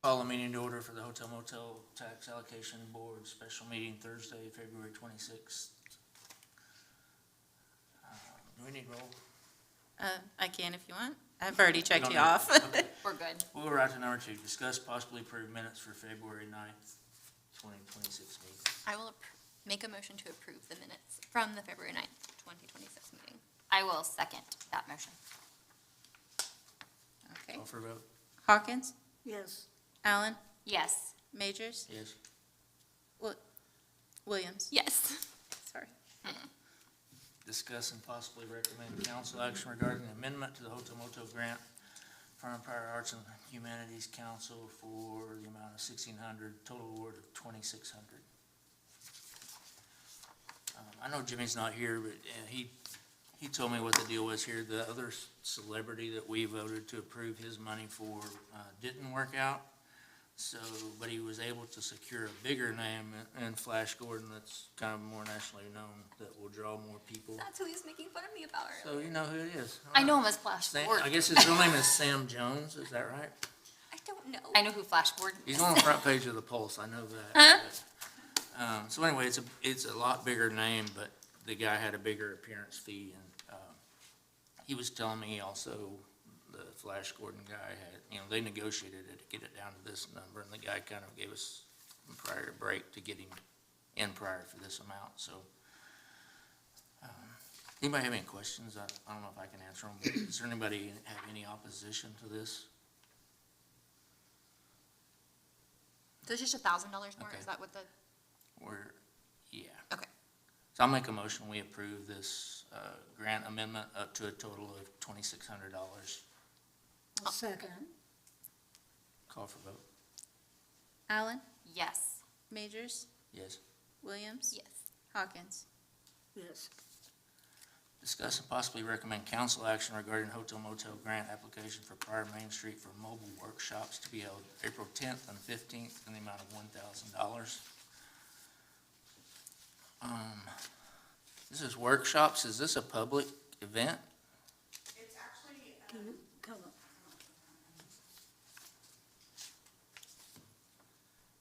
Call a meeting to order for the Hotel Motel Tax Allocation Board, special meeting Thursday, February 26th. Do we need roll? I can if you want. I've already checked you don't need off. roll. Okay. We're good. We'll go right to number 2, discuss possibly approve minutes for February 9th, 2026 meeting. I will make a motion to approve the minutes from the February 9th, 2026 meeting. I will second that motion. Okay. Call for vote. Hawkins? Yes. Allen? Yes. Majors? Yes. Williams? Yes. Sorry. Discuss and possibly recommend council action regarding the amendment to the Hotel Motel grant from Pryor Arts and Humanities Council for the amount of $1,600, total award of $2,600. I know Jimmy's not here, but he told me what the deal was here. The other celebrity that we voted to approve his money for didn't work out. So, but he was able to secure a bigger name in Flash Gordon that's kind of more nationally known, that will draw more people. That's who he was making fun of me about So you know who it is. I know him as Flash Sam, Gordon. I guess his real name is Sam Jones, is that right? I don't know. I know who Flash Gordon is. He's on the front page of the Pulse, I know that. But, so anyway, it's a lot bigger name, but the guy had a bigger appearance fee, and he was telling me also, the Flash Gordon guy had, they negotiated it to get it down to this number, and the guy kind of gave us Pryor a break to get him in Pryor for this amount, so. Anybody have any questions? I don't know if I can answer them, but does there anybody have any opposition to this? So it's just $1,000 more? Okay. Is that what the, Yeah. okay. So I'll make a motion, we approve this grant amendment up to a total of $2,600. I'll second. Call for vote. Allen? Yes. Majors? Yes. Williams? Yes. Hawkins? Yes. Discuss and possibly recommend council action regarding hotel motel grant application for Pryor Main Street for mobile workshops to be held April 10th and 15th in the amount of $1,000. This is workshops. Is this a public event? It's actually, Can you come up?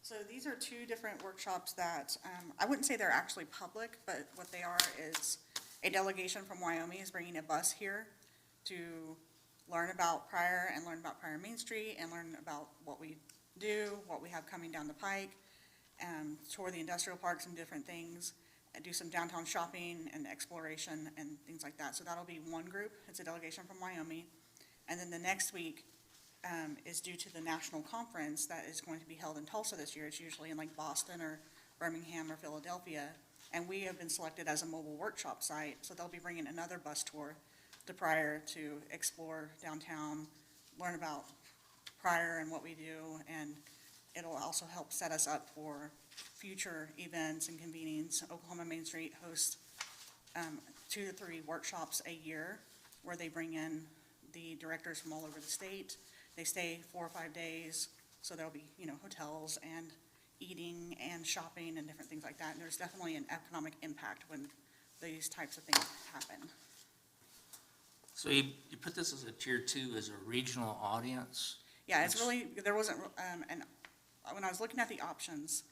so these are two different workshops that, I wouldn't say they're actually public, but what they are is a delegation from Wyoming is bringing a bus here to learn about Pryor and learn about Pryor Main Street and learn about what we do, what we have coming down the pike, tour the industrial parks and different things, and do some downtown shopping and exploration and things like that. So that'll be one group. It's a delegation from Wyoming. And then the next week is due to the national conference that is going to be held in Tulsa this year. It's usually in like Boston or Birmingham or Philadelphia. And we have been selected as a mobile workshop site. So they'll be bringing another bus tour to Pryor to explore downtown, learn about Pryor and what we do. And it'll also help set us up for future events and convenings. Oklahoma Main Street hosts 2 to 3 workshops a year where they bring in the directors from all over the state. They stay 4 or 5 days, so there'll be, hotels and eating and shopping and different things like that. And there's definitely an economic impact when these types of things happen. So you put this as a tier 2 as a regional audience? Yeah, it's really, there wasn't, and when I was looking at the options,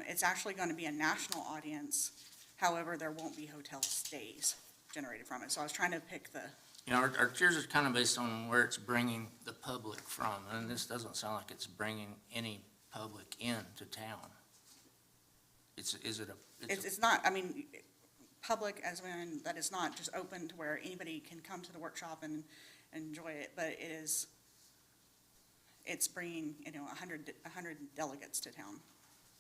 it's actually going to be a national audience. However, there won't be hotel stays generated from it. So I was trying to pick the, Our tiers are kind of based on where it's bringing the public from, and this doesn't sound like it's bringing any public into town. it's not, I mean, public as in that it's not just open to where anybody can come to the workshop and enjoy it, but it's bringing, 100 delegates to town.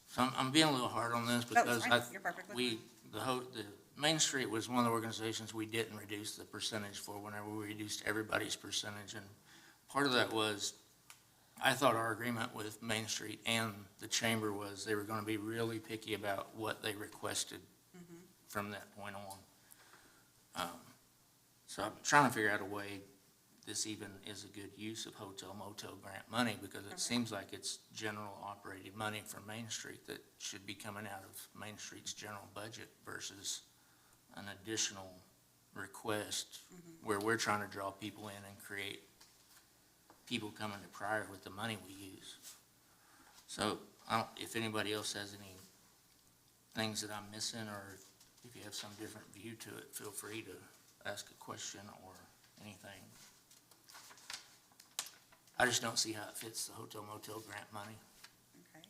So I'm being a little hard on this No, it's because fine. You're perfectly fine. the Main Street was one of the organizations we didn't reduce the percentage for whenever we reduced everybody's percentage. And part of that was, I thought our agreement with Main Street and the chamber was they were going to be really picky about what they requested from that point on. So I'm trying to figure out a way this even is a good use of hotel motel grant money, because it seems like it's general operating money from Main Street that should be coming out of Main Street's general budget versus an additional request where we're trying to draw people in and create people coming to Pryor with the money we use. So, if anybody else has any things that I'm missing, or if you have some different view to it, feel free to ask a question or anything. I just don't see how it fits the hotel motel grant money. Okay.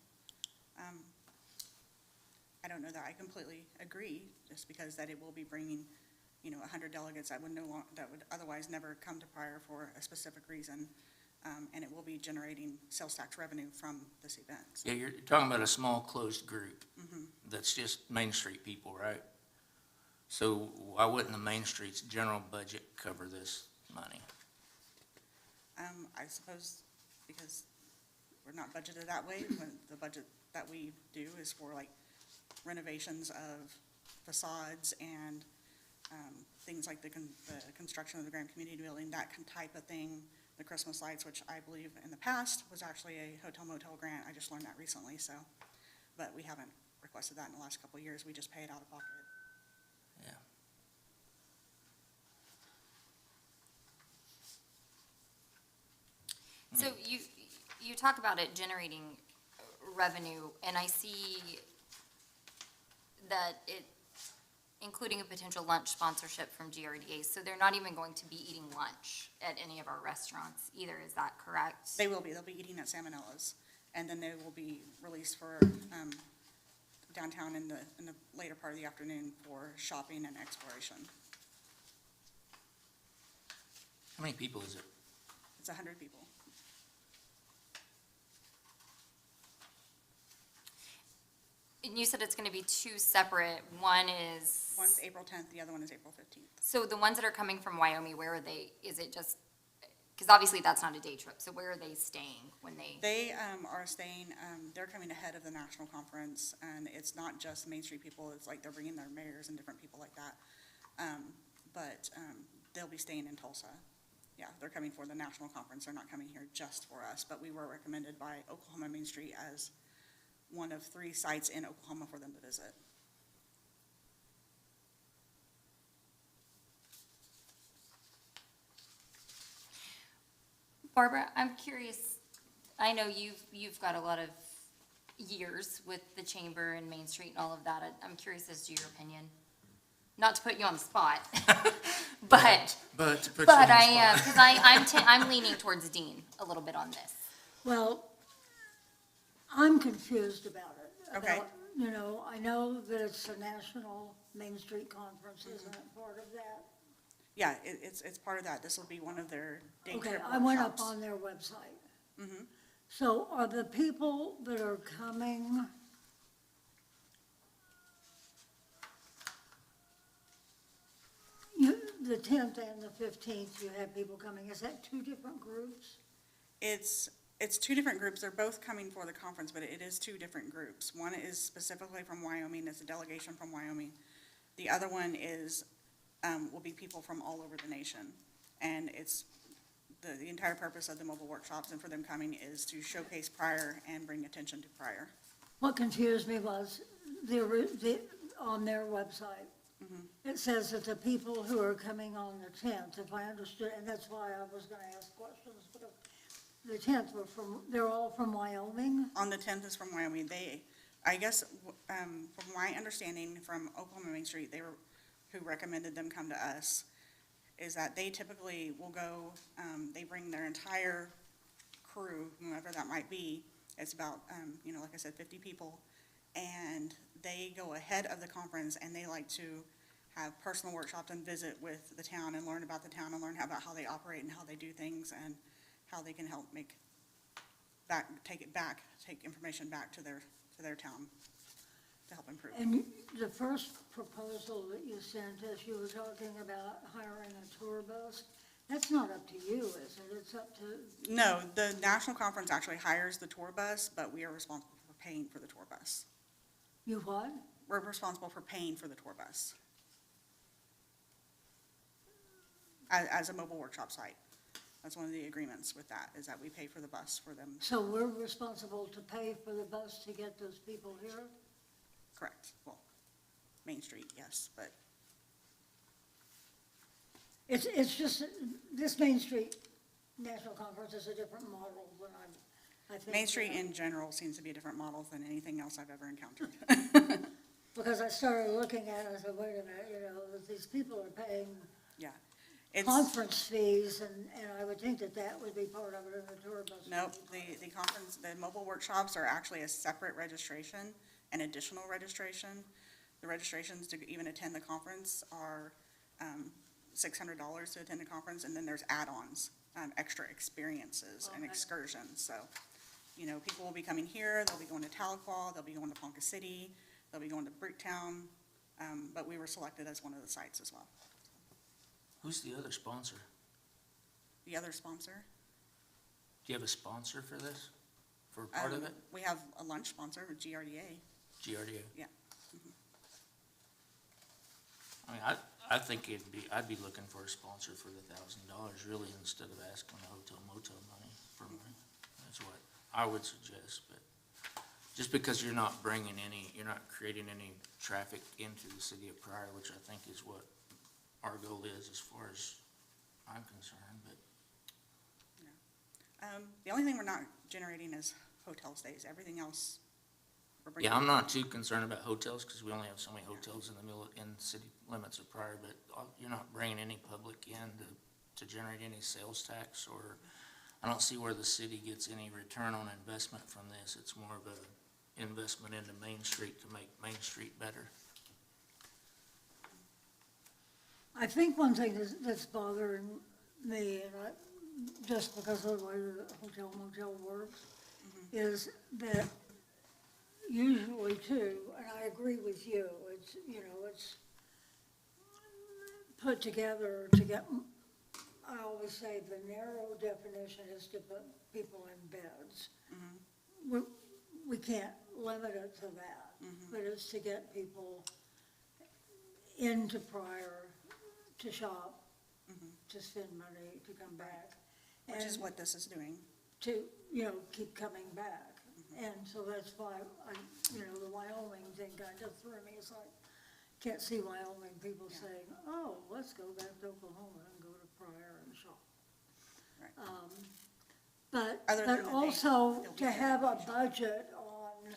I don't know that I completely agree, just because that it will be bringing, 100 delegates that would otherwise never come to Pryor for a specific reason, and it will be generating sales tax revenue from this event. So, Yeah, you're talking about a small closed group that's just Main Street people, right? So why wouldn't the Main Street's general budget cover this money? I suppose because we're not budgeted that way. When the budget that we do is for like renovations of facades and things like the construction of the Grand Community Building, that type of thing, the Christmas lights, which I believe in the past was actually a hotel motel grant. I just learned that recently, so, but we haven't requested that in the last couple of years. We just pay it out of pocket. Yeah. So you talk about it generating revenue, and I see that it, including a potential lunch sponsorship from GRDA, so they're not even going to be eating lunch at any of our restaurants either, is that correct? They will be. They'll be eating at Salmonella's, and then they will be released for downtown in the later part of the afternoon for shopping and exploration. How many people is it? It's 100 people. And you said it's gonna be two separate, one is. One's April 10th, the other one is April 15th. So the ones that are coming from Wyoming, where are they, is it just, because obviously that's not a day trip, so where are they staying when they? They are staying, they're coming ahead of the national conference, and it's not just Main Street people, it's like they're bringing their mayors and different people like that. But they'll be staying in Tulsa. Yeah, they're coming for the national conference, they're not coming here just for us, but we were recommended by Oklahoma Main Street as one of 3 sites in Oklahoma for them to visit. Barbara, I'm curious, I know you've got a lot of years with the chamber and Main Street and all of that. I'm curious as to your opinion. Not to put you on the spot, but But to put you on the I spot. am, because I'm leaning towards Dean a little bit on this. Well, I'm confused about it. Okay. I know that it's a national Main Street conference, isn't it part of that? Yeah, it's part of that. This will be one of their day Okay, trip I went up workshops. on their website. So are the people that are coming, the 10th and the 15th, you have people coming, is that 2 different groups? It's 2 different groups. They're both coming for the conference, but it is 2 different groups. One is specifically from Wyoming. It's a delegation from Wyoming. The other one is, will be people from all over the nation. And it's, the entire purpose of the mobile workshops and for them coming is to showcase Pryor and bring attention to Pryor. What confused me was on their website, it says that the people who are coming on the 10th, if I understood, and that's why I was gonna ask questions, but the 10th were they're all from Wyoming? On the 10th is from Wyoming. I guess, from my understanding from Oklahoma Main Street, who recommended them come to us, is that they typically will go, they bring their entire crew, whoever that might be. It's about, like I said, 50 people. And they go ahead of the conference and they like to have personal workshops and visit with the town and learn about the town and learn about how they operate and how they do things and how they can help take information back to their town to help improve. And the first proposal that you sent us, you were talking about hiring a tour bus. That's not up to you, is it? It's up to, No, the national conference actually hires the tour bus, but we are responsible for paying for the tour bus. you what? We're responsible for paying for the tour bus as a mobile workshop site. That's one of the agreements with that, is that we pay for the bus for them. So we're responsible to pay for the bus to get those people here? Correct. Well, Main Street, yes, but It's just, this Main Street National Conference is a different model than I think. Main Street in general seems to be a different model than anything else I've ever encountered. Because I started looking at it, and I said, wait a minute, you know, that these people are paying Yeah. It's, conference fees, and I would think that that would be part of it in the tour bus. nope, the conference, the mobile workshops are actually a separate registration, an additional registration. The registrations to even attend the conference are $600 to attend the conference, and then there's add-ons, extra experiences and Okay. excursions. So, you know, people will be coming here, they'll be going to Tahlequah, they'll be going to Ponca City, they'll be going to Bricktown, but we were selected as one of the sites as well. Who's the other sponsor? The other sponsor? Do you have a sponsor for this, for part of it? We have a lunch sponsor, GRDA. GRDA? Yeah. I mean, I think I'd be looking for a sponsor for the $1,000 really, instead of asking the hotel motel money for money. That's what I would suggest, but just because you're not creating any traffic into the city of Pryor, which I think is what our goal is as far as I'm concerned, but The only thing we're not generating is hotel stays. Everything else, we're bringing. yeah, I'm not too concerned about hotels, because we only have so many hotels in city limits of Pryor, but you're not bringing any public in to generate any sales tax, or I don't see where the city gets any return on investment from this. It's more of a investment into Main Street to make Main Street better. I think one thing that's bothering me, and just because of the way the hotel motel works, is that usually too, and I agree with you, it's, you know, it's put together to get, I always say the narrow definition is to put people in beds. We can't limit it to that, but it's to get people into Pryor to shop, to spend money, to come back. Which is and what this is doing. to, you know, keep coming back. And so that's why the Wyoming thing kind of threw me. It's like, can't see Wyoming people Yeah. saying, oh, let's go back to Oklahoma and go to Pryor and shop. Right. Other But than the day, also they'll be to there have a and shop. budget on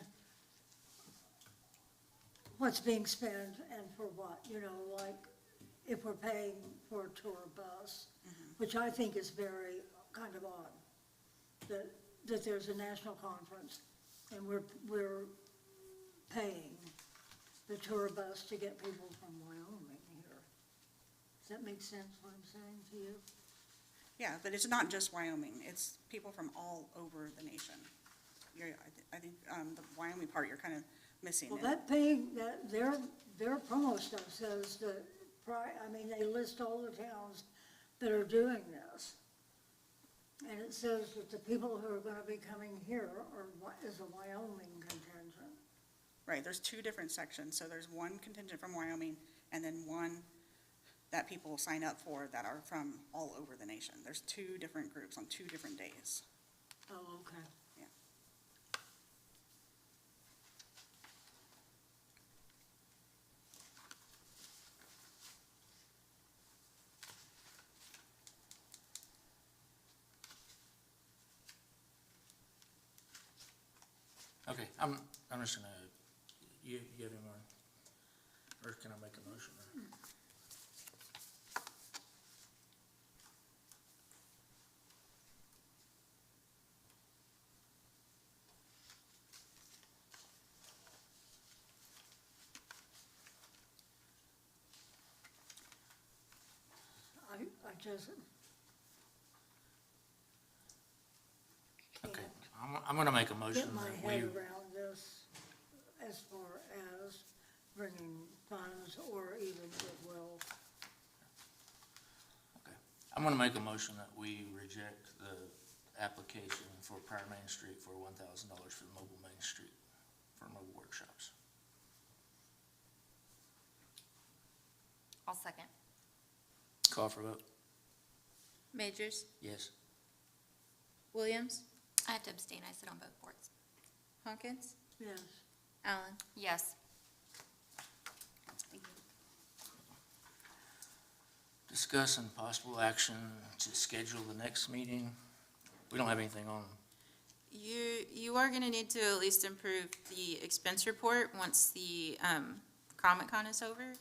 what's being spent and for what, you know, like if we're paying for a tour bus, which I think is very kind of odd, that there's a national conference and we're paying the tour bus to get people from Wyoming here. Does that make sense what I'm saying to you? Yeah, but it's not just Wyoming. It's people from all over the nation. I think the Wyoming part you're kind of missing. Well, that paying, their promo stuff says that, they list all the towns that are doing this. And it says that the people who are gonna be coming here is a Wyoming contingent. Right, there's two different sections. So there's one contingent from Wyoming and then one that people sign up for that are from all over the nation. There's two different groups on two different days. Oh, okay. Yeah. Okay, I'm just gonna, you have any more? Or can I make a motion? I just. Okay, can't I'm gonna make a motion get my that head we, around this as far as bringing funds or even goodwill. okay, I'm gonna make a motion that we reject the application for Pryor Main Street for $1,000 for the mobile Main Street, for mobile workshops. I'll second. Call for vote, Majors, yes. Williams, I have to abstain, I sit on both boards. Hawkins, Yes. Allen. Yes. Discuss and possible action to schedule the next meeting. We don't have anything on You are gonna need to at least improve the expense report once the, Comic Con is over.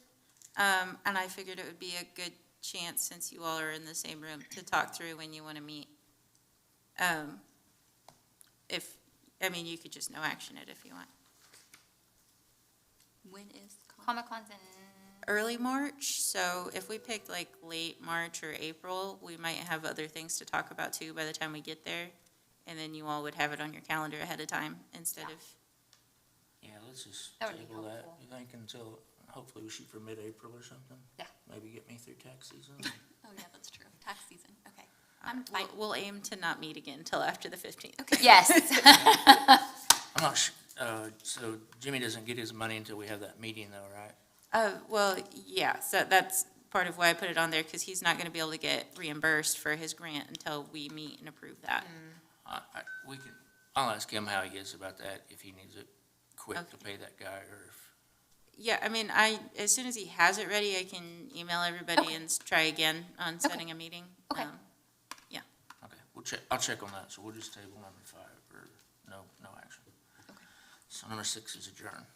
And I figured it would be a good chance, since you all are in the same room, to talk through when you wanna meet. You could just no action it if you want. When is Comic-Con's in, Early March, so if we picked like late March or April, we might have other things to talk about too by the time we get there. And then you all would have it on your calendar ahead of time instead of, Yeah, let's just That would be table that, helpful. you think, until, hopefully we shoot for mid-April or something? Yeah. Maybe get me through tax season. Oh, yeah, that's true. Tax season, okay. I'm fine. we'll aim to not meet again until after the 15th. yes. I'm not su, so Jimmy doesn't get his money until we have that meeting though, right? Well, yeah, so that's part of why I put it on there, because he's not gonna be able to get reimbursed for his grant until we meet and approve that. I'll ask him how he gets about that, if he needs it quick to Okay. pay that guy, or if, Yeah, as soon as he has it ready, I can email everybody Okay. and try again on setting a meeting. Okay. okay, I'll check on that, so we'll just table number 5, or no action. Okay. So number 6 is adjourned.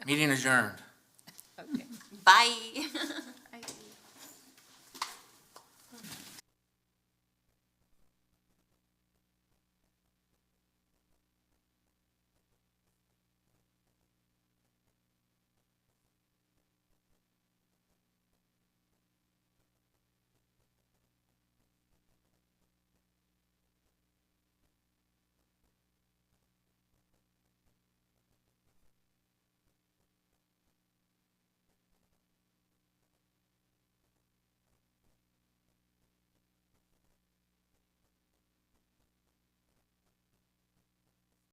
Meeting adjourned. Okay. Bye.